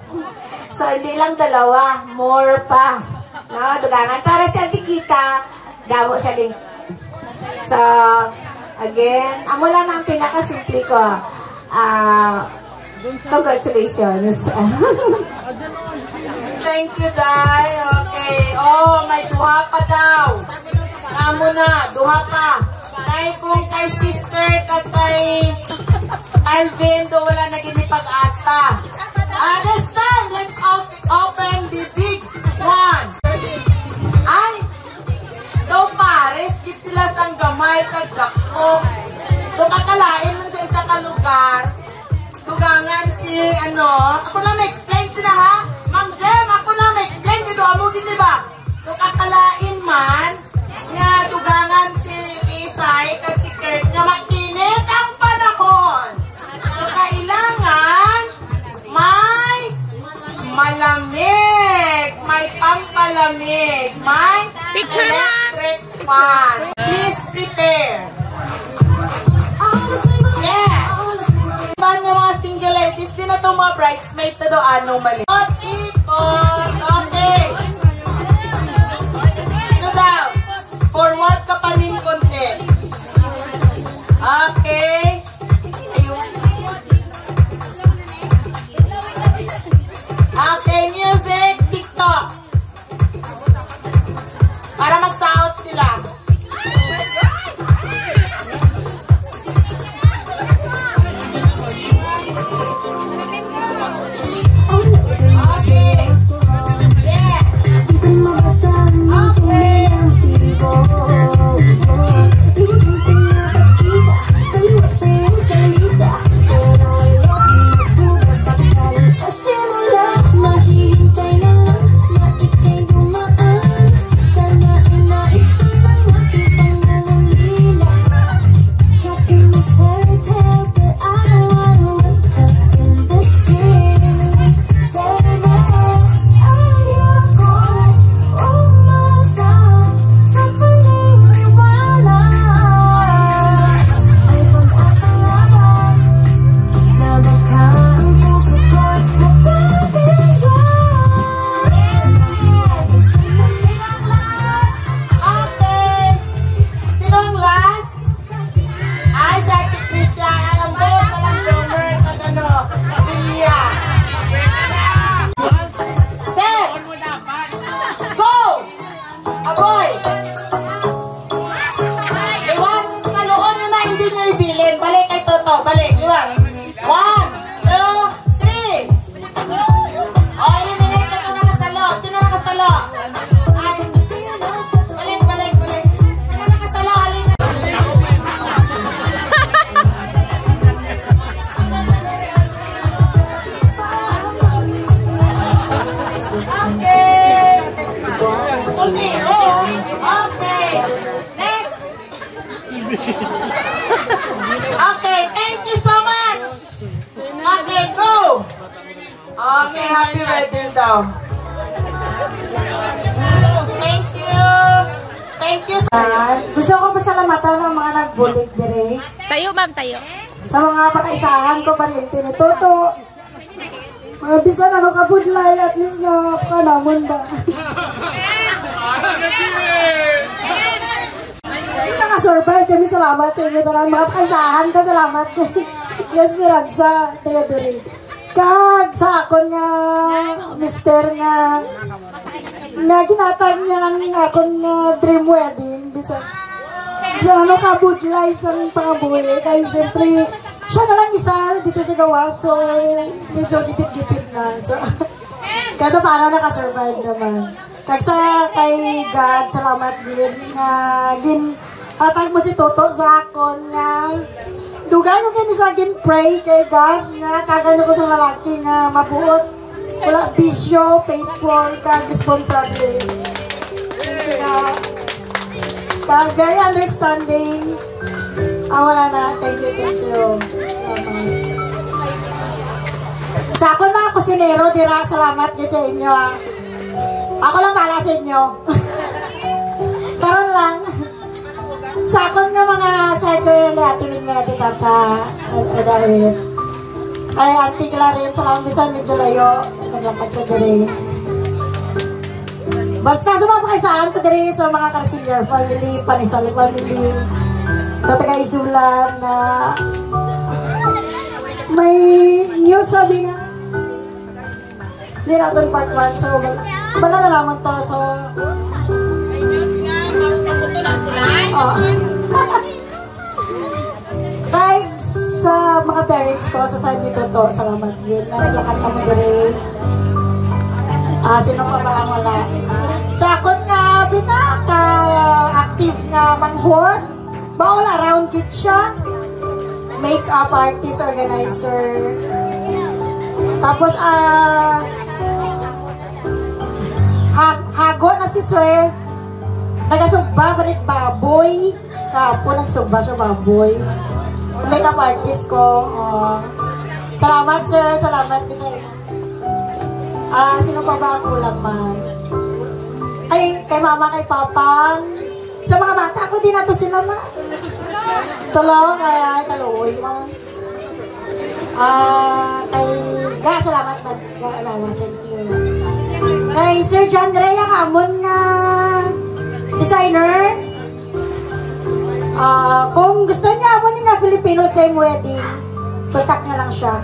S13: So, hindi lang dalawa, more pa. No, dugangan. Para sa tikita, dawo siya din. So, again, amo lang ang pinakasimple ko. Congratulations.
S10: Thank you, Day. Okay. Oh, may duha pa daw. Amo na, duha pa. Kay kung kay sister kag kay Alvin, do wala na gini pag-asa. This time, let's open the big one. Ay, daw pares, git sila sang gamay kag dakpo. Do kakalain man sa isa ka lugar. Dugangan si, ako na ma-explain sila ha. Ma'am Jem, ako na ma-explain. Dito, amo din diba? Do kakalain man, nga dugangan si Isay kag si Kurt, nga makinit ang panahon. So, kailangan may malamig, may pampalamig, may electric fan. Please prepare. Yes. Iba nga mga single ladies, din na itong mga bridesmaid na doon mali. Okay. Ano daw? Forward ka pa rin konti. Okay. Ayun. Okay, music, TikTok. Para mag-sound sila. Okay.
S11: Okay, happy wedding daw.
S10: Thank you. Thank you.
S11: Gusto ko pasalamatan ng mga nagbulig dire.
S8: Tayo, ma'am, tayo.
S11: Sa mga pakaisahan ko pa rin, tinituto. Mga bisan ano ka budlay, at least na kanamon ba? Nakasurvive kami, salamat sa inyo. Mga pakaisahan ko, salamat. Yung Esperanza, tayo-diri. Kag sa akon nga, mister nga, ginatag niya ang akong dream wedding. Bisan ano ka budlay sa pangabuhi. Kaya syempre, siya na lang isa dito sa gawa. So, medyo gipit-gipit na. So, kaya paano nakasurvive naman. Kag sa kay God, salamat din nga atag mo si Toto sa akon nga dugan ko kaya siya pray kay God nga tagan ko sa lalaki nga mabuot, wala bisyo, faithful, kag responsable. Kag very understanding. Wala na. Thank you. Sa akon mga kusinero, dira, salamat din sa inyo. Ako lang pala sa inyo. Karon lang. Sa akon nga mga cycle na atimig na natin tata Dawid. Kaya Auntie Clarin, salamat bisan medyo layo. Naglakad siya diri. Basta sa mga pakaisahan ko diri sa mga Carciller family, Panisal family, sa taga-Isulan na may news sabi nga hindi natin part 1, so bala na naman to, so
S10: May news nga, magpaputulan sila.
S11: kahit sa mga parents ko sa side dito to, salamat din na naglakad kami diri. Sino pa ba ang wala? Sa akon nga pinaka-active nga manghon, all around kit siya. Make-up artist, organizer. Tapos, hago na si Sir. Nagasugba, balit baboy. Kapo, nagsugba siya baboy. Make-up artist ko. Salamat, Sir. Salamat din sa inyo. Sino pa ba ang kulang man? Ay, kay mama, kay papang. Sa mga bata ko, di na to sila ma. Tulong, ay, kaluoy man. Kay, salamat man. Thank you. Kay Sir John Ray, ang amon nga designer. Kung gusto niya amon nga Filipino theme wedding, contact niya lang siya.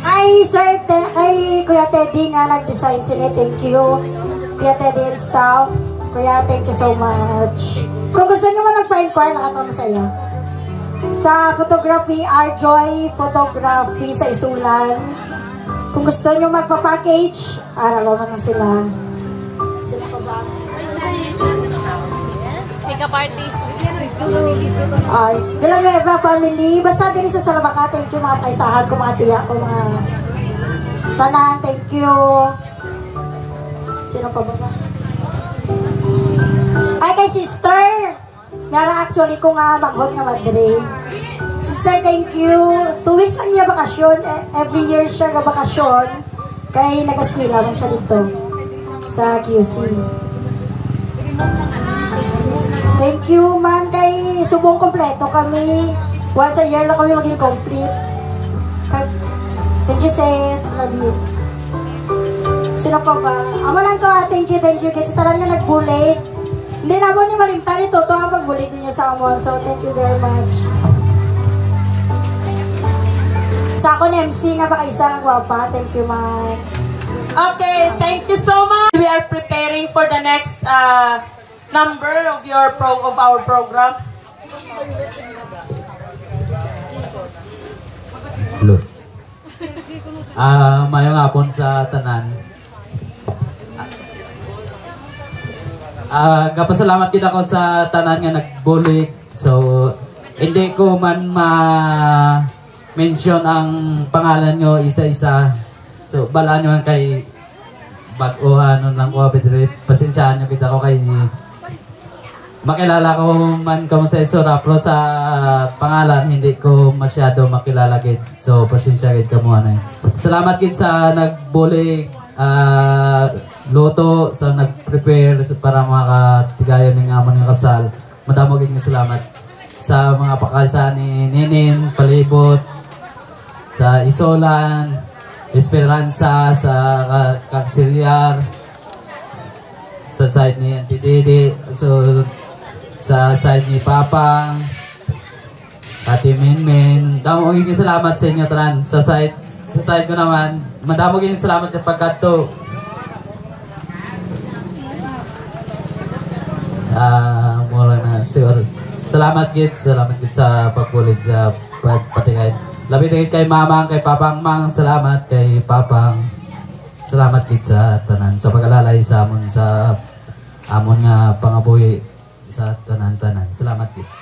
S11: Ay, Sir, kay Kuya Teddy nga nag-design sila. Thank you. Kuya Teddy and staff. Kuya, thank you so much. Kung gusto niyo man nagpa-inquire, nakatawa mo sa iyo. Sa photography, Arjoy Photography sa Isulan. Kung gusto niyo magpa-package, aralaman na sila. Sila pa ba?
S8: Makeup artist.
S11: Ay, Villanueva family. Basta din sa Salabaka, thank you mga paisahan ko, mga tiya ko, mga tanan, thank you. Sino pa ba ka? Ay, kay sister. Nara actually ko nga maghod nga Madre. Sister, thank you. 2 weeks lang niya bakasyon. Every year siya nga bakasyon. Kay nag-eskwela lang siya dito sa QC. Thank you man kay subong kompleto kami. Once a year lang kami maging complete. Thank you sis. Love you. Sino pa ba? Amo lang to thank you. Kasi talan nga nagbulit. Hindi na mo ni malimtan ito. Ito ang pagbulit ninyo sa amon. So thank you very much. Sa ako ni MC nga baka isang gwapa. Thank you man.
S10: Okay, thank you so much. We are preparing for the next number of our program.
S14: Hello. Mayong hapon sa tanan. Kapasalamat kita ko sa tanan nga nagbulig. So, hindi ko man ma-mention ang pangalan nyo isa-isa. So, balaan nyo kay baguhan nun lang ko, Pedro. Pasensyahan nyo kita ko kay makilala ko man kamo sa itsura, pero sa pangalan hindi ko masyado makilala gid. So pasensya gid kamo anay. Salamat gid sa nagbulig luto, sa nag-prepare para makatigayon ng amon ng kasal. Madamo gid nga salamat sa mga pakalsa ni Ninin, Palibot, sa Isolan, Esperanza, sa Karsiliar, sa side ni Auntie Dede, so sa side ni Papang, Ate Minmin. Damo gid salamat sa inyo tanan. Sa side ko naman, madamo gid salamat sa pagkadto. Mula na siguro. Salamat gid sa pagbulig sa patigay. Labi na kay Mamang, kay Papang Mang, salamat kay Papang. Salamat gid sa tanan sa pag-alalay sa amon nga pangabuhi sa tanan-tanan. Salamat gid.